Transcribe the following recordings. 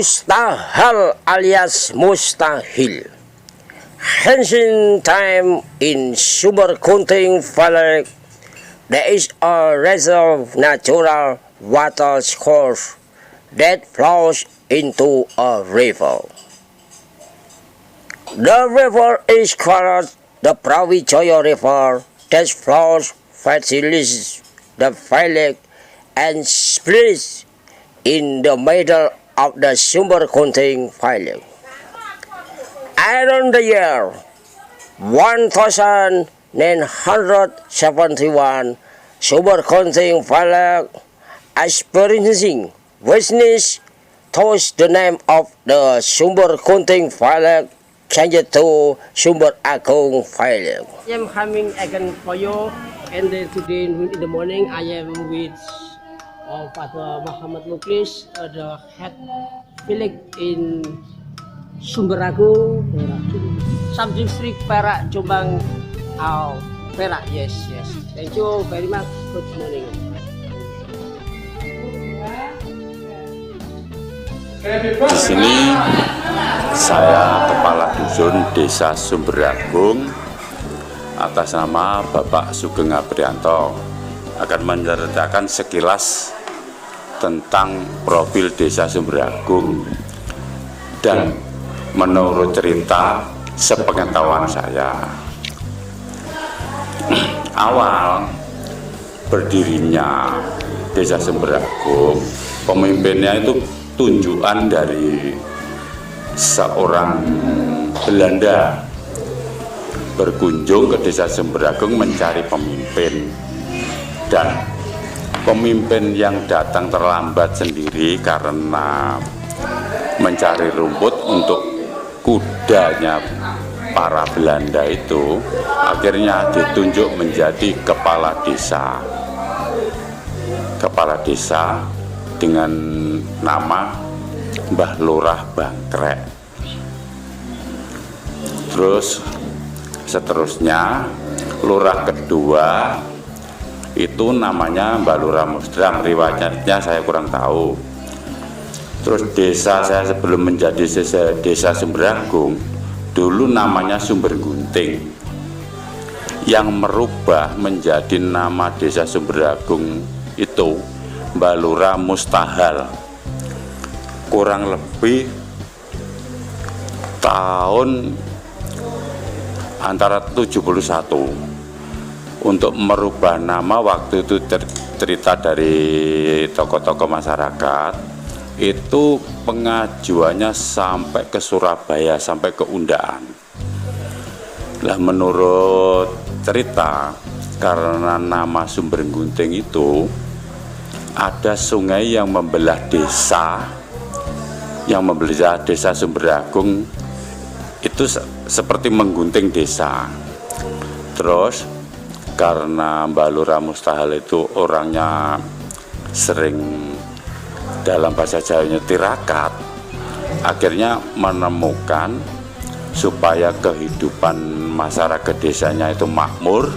Mustahal alias mustahil. Ancient time in Sumber Kunting Valley, there is a reserve natural water course that flows into a river. The river is called the Brawijaya River that flows facilitates the valley and splits in the middle of the Sumber Kunting Valley. Around the year 1971, Sumber Kunting Valley experiencing wetness towards the name of the Sumber Kunting Valley changed to Sumber Agung Valley. I am coming again for you, and then today in the morning I am with Father Muhammad Muklis, the head village in Sumber Agung, sub-district Perak, Jombang, Perak. Yes. Thank you very much. Good morning. Di sini saya Kepala Dusun Desa Sumber Agung atas nama Bapak Sugeng Aprianto akan menceritakan sekilas tentang profil Desa Sumber Agung dan menurut cerita sepengetahuan saya. Awal berdirinya Desa Sumber Agung, pemimpinnya itu tunjukan dari seorang Belanda berkunjung ke Desa Sumber Agung mencari pemimpin, dan pemimpin yang datang terlambat sendiri karena mencari rumput untuk kudanya para Belanda itu akhirnya ditunjuk menjadi kepala desa dengan nama Mbah Lurah Bangkrek. Terus seterusnya lurah kedua itu namanya Mbah Lurah Musdrang, riwayatnya saya kurang tahu. Terus desa saya sebelum menjadi Desa Sumber Agung dulu namanya Sumber Gunting, yang merubah menjadi nama Desa Sumber Agung itu Mbah Lurah Mustahal, kurang lebih tahun antara 71. Untuk merubah nama waktu itu cerita dari tokoh-tokoh masyarakat itu pengajuannya sampai ke Surabaya, sampai ke Undaan. Lah menurut cerita karena nama Sumber Gunting itu ada sungai yang membelah desa, Desa Sumber Agung itu seperti menggunting desa. Terus karena Mbah Lurah Mustahal itu orangnya sering dalam bahasa Jawanya tirakat, akhirnya menemukan supaya kehidupan masyarakat desanya itu makmur,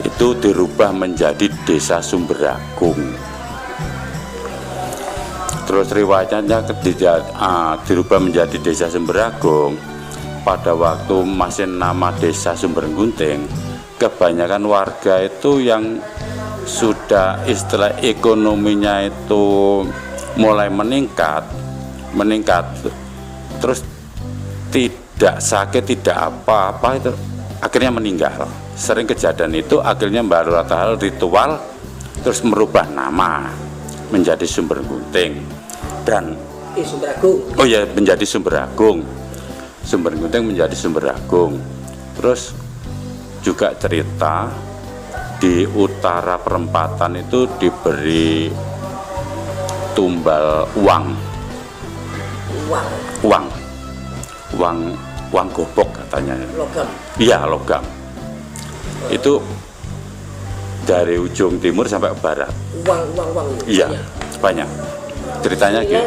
itu dirubah menjadi Desa Sumber Agung. Terus riwayatnya dirubah menjadi Desa Sumber Agung. Pada waktu masih nama Desa Sumber Gunting, kebanyakan warga itu yang sudah istilah ekonominya itu mulai meningkat, terus tidak sakit, tidak apa-apa, itu akhirnya meninggal. Sering kejadian itu, akhirnya Mbah Lurah Tahal ritual terus merubah nama menjadi Sumber Gunting dan Sumber Agung. Oh ya, menjadi Sumber Agung. Sumber Gunting menjadi Sumber Agung. Terus juga cerita di utara perempatan itu diberi tumbal uang gobok katanya. Logam. Iya, logam. Itu dari ujung timur sampai barat. Uang. Iya, banyak. Ceritanya gitu.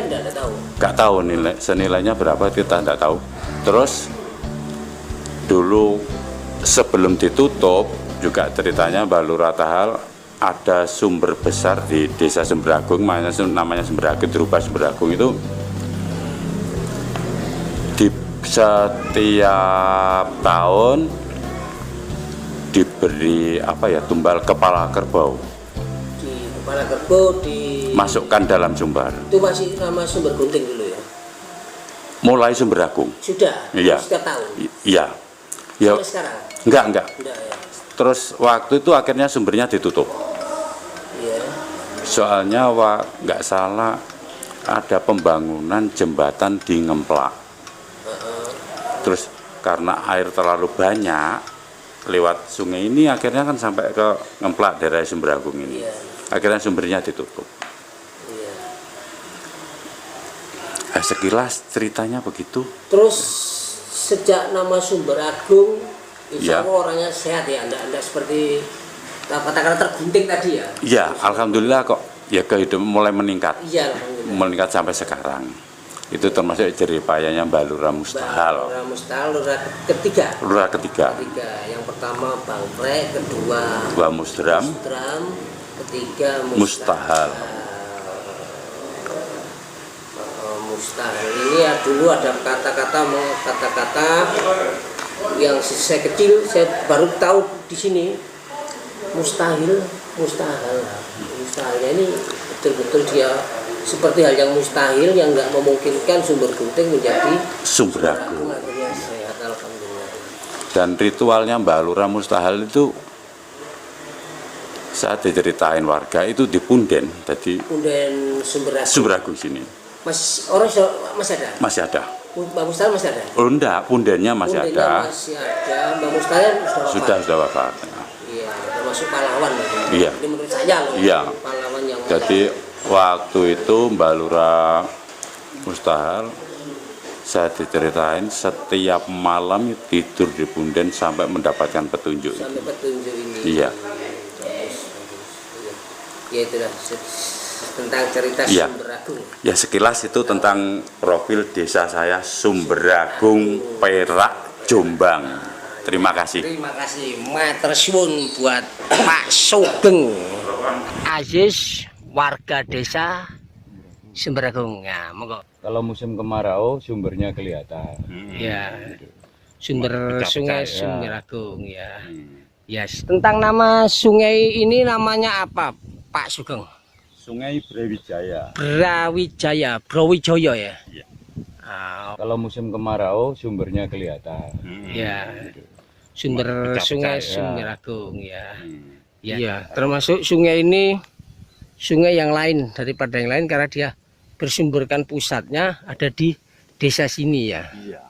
Nggak tahu senilainya berapa, kita nggak tahu. Terus dulu sebelum ditutup juga ceritanya Mbah Lurah Tahal ada sumber besar di Desa Sumber Agung, namanya Sumber Agung, dirubah Sumber Agung itu di setiap tahun diberi tumbal kepala kerbau, Di kepala kerbau masukkan dalam sumber. Itu masih nama Sumber Gunting dulu ya? Mulai Sumber Agung. Sudah? Iya. Setiap tahun? Iya. Ya, Sampai sekarang? enggak. Enggak ya? Terus waktu itu akhirnya sumbernya ditutup. Iya. Soalnya nggak salah ada pembangunan jembatan di Ngemplak. Terus karena air terlalu banyak lewat sungai ini akhirnya kan sampai ke Ngemplak daerah Sumber Agung ini. Iya. Akhirnya sumbernya ditutup. Iya. Nah, sekilas ceritanya begitu. Terus sejak nama Sumber Agung, insya Ya. Allah orangnya sehat ya, anda seperti kata-kata tergunting tadi ya? Iya, alhamdulillah kok ya kehidupan mulai meningkat. Iya, alhamdulillah. Meningkat sampai sekarang. Itu termasuk jeripayanya Mbak Lurah Mustahal. Lurah Mustahal, lurah ketiga. Lurah ketiga. Yang pertama Bangprek, kedua Mbak Musdram, ketiga Mustahal. Mustahil ini ya, dulu ada kata-kata yang saya kecil saya baru tahu di sini. Mustahilnya ini betul-betul dia seperti hal yang mustahil yang nggak memungkinkan Sumber Gunting menjadi Sumber Agung. Akhirnya sehat, alhamdulillah. Dan ritualnya Mbak Lurah Mustahal itu saat diceritain warga itu di Punden, jadi Punden Sumber Agung. Sumber Agung sini Masih ada? masih ada. Mbak Mustahil masih ada? Oh enggak, Pundennya masih ada. Masih ada. Mbak Mustahil Sudah wafat. Iya, termasuk pahlawan. Iya. Ini menurut saya loh. Iya. Pahlawan yang Jadi waktu itu Mbak Lurah Mustahal saya diceritain setiap malam tidur di Punden sampai mendapatkan petunjuk. sampai petunjuk ini. Iya. Ya itulah tentang cerita Iya. Sumber Agung. Ya sekilas itu tentang profil desa saya Sumber Agung, Perak, Jombang. Terima kasih. Terima kasih, matur suwun buat Pak Sugeng Aziz, warga desa Sumber Agung. Ya, monggo. Kalau musim kemarau sumbernya kelihatan. Ya. Sumber sungai ya. Sumber Agung ya. Ya, tentang nama sungai ini namanya apa, Pak Sugeng? Sungai Brawijaya. Brawijaya ya. Iya. Ah, Kalau musim kemarau sumbernya kelihatan. ya. Sumber sungai ya. Sumber Agung ya. Ya, termasuk sungai ini sungai yang lain daripada yang lain karena dia bersumberkan pusatnya ada di desa sini ya. Iya.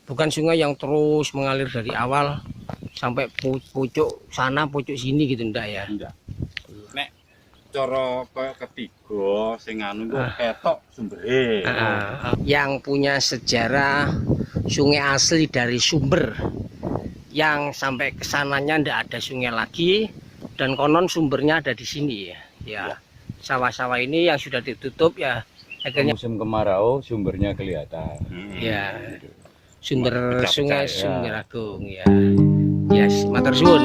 Bukan sungai yang terus mengalir dari awal sampai pucuk sana pucuk sini gitu ndak ya. Enggak. Nek cara koyo ketiga sing anu ku ketok sumbere. Yang punya sejarah sungai asli dari sumber yang sampai kesananya ndak ada sungai lagi dan konon sumbernya ada di sini ya. Ya. Sawah-sawah ini yang sudah ditutup ya akhirnya Musim kemarau sumbernya kelihatan. ya. Sumber Pecah-pecah, sungai ya. Sumber Agung ya. Ya, matur suwun.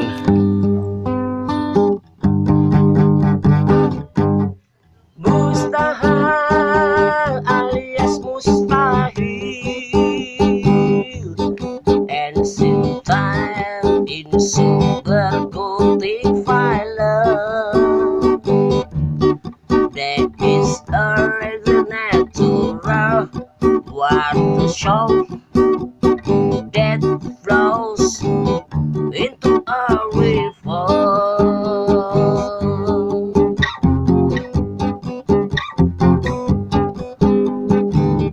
Mustahil alias mustahil, ancient time in Sumber Gunting Film. There is a natural water show that flows into a river.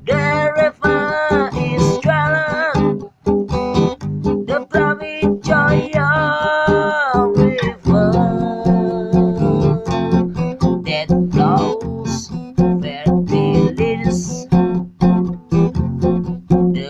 The river is swollen, the Brawijaya River that flows where it is. The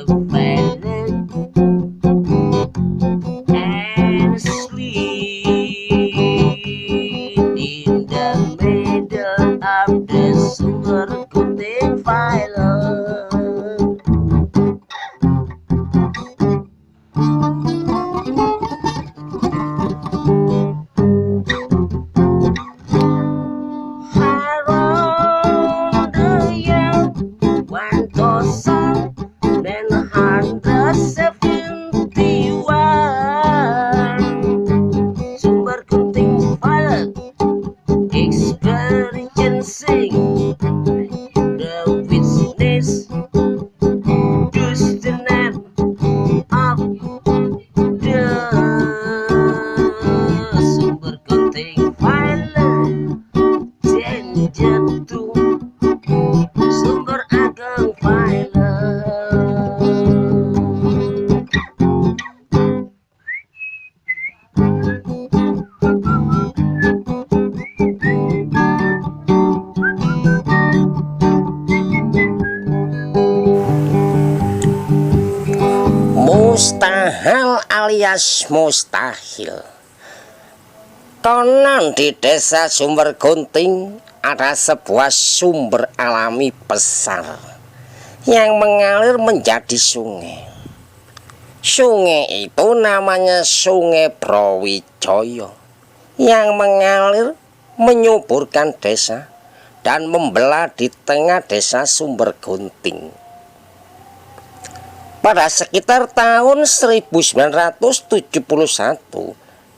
Witness just the name of the Sumber Gunting File dan jatuh Sumber Agung File. Mustahil alias mustahil. Konon di desa Sumber Gunting ada sebuah sumber alami besar yang mengalir menjadi sungai. Sungai itu namanya Sungai Brawijaya yang mengalir menyuburkan desa dan membelah di tengah desa Sumber Gunting. Pada sekitar tahun 1971,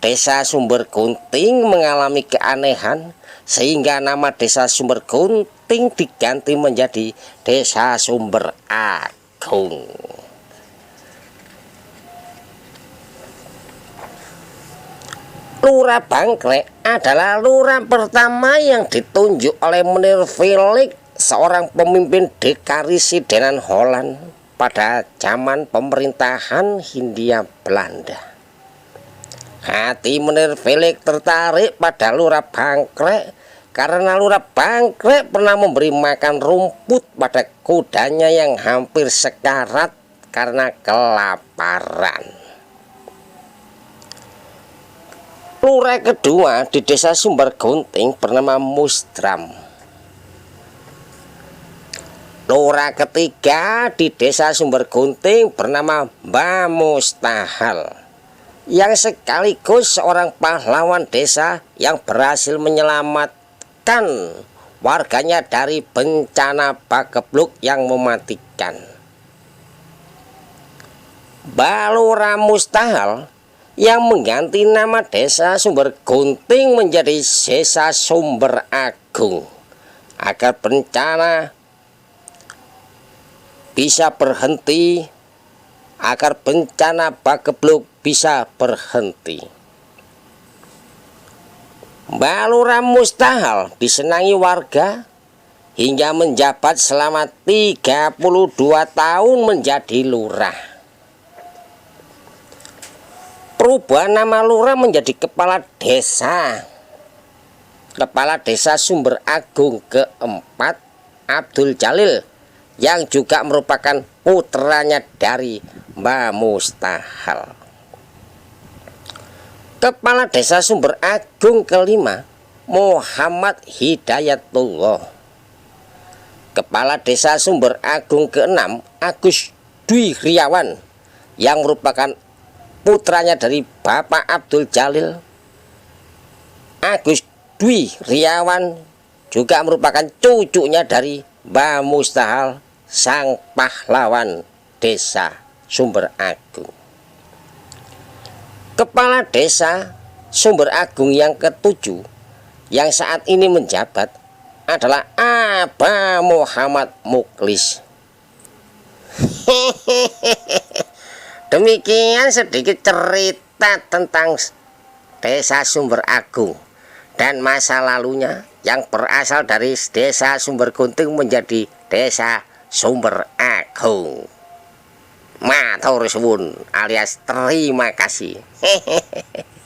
desa Sumber Gunting mengalami keanehan sehingga nama desa Sumber Gunting diganti menjadi Desa Sumber Agung. Lurah Bangkrek adalah lurah pertama yang ditunjuk oleh Meneer Felix, seorang pemimpin DK Residenan Holland pada zaman pemerintahan Hindia Belanda. Hati Meneer Felix tertarik pada Lurah Bangkrek karena Lurah Bangkrek pernah memberi makan rumput pada kudanya yang hampir sekarat karena kelaparan. Lurah kedua di desa Sumber Gunting bernama Musdram. Lurah ketiga di desa Sumber Gunting bernama Mbah Mustahil, yang sekaligus seorang pahlawan desa yang berhasil menyelamatkan warganya dari bencana pagebluk yang mematikan. Mbah Lurah Mustahil yang mengganti nama desa Sumber Gunting menjadi Desa Sumber Agung agar bencana bisa berhenti, agar bencana pagebluk bisa berhenti. Mbah Lurah Mustahil disenangi warga hingga menjabat selama 32 tahun menjadi lurah. Perubahan nama lurah menjadi kepala desa. Kepala Desa Sumber Agung keempat, Abdul Jalil, yang juga merupakan putranya dari Mbah Mustahil. Kepala Desa Sumber Agung kelima, Muhammad Hidayatullah. Kepala Desa Sumber Agung keenam, Agus Dwi Riawan, yang merupakan putranya dari Bapak Abdul Jalil. Agus Dwi Riawan juga merupakan cucunya dari Mbah Mustahil, sang pahlawan Desa Sumber Agung. Kepala Desa Sumber Agung yang ketujuh yang saat ini menjabat adalah Abah Muhammad Muklis. Demikian sedikit cerita tentang Desa Sumber Agung dan masa lalunya yang berasal dari Desa Sumber Gunting menjadi Desa Sumber Agung. Matur suwun alias terima kasih. Hehehe.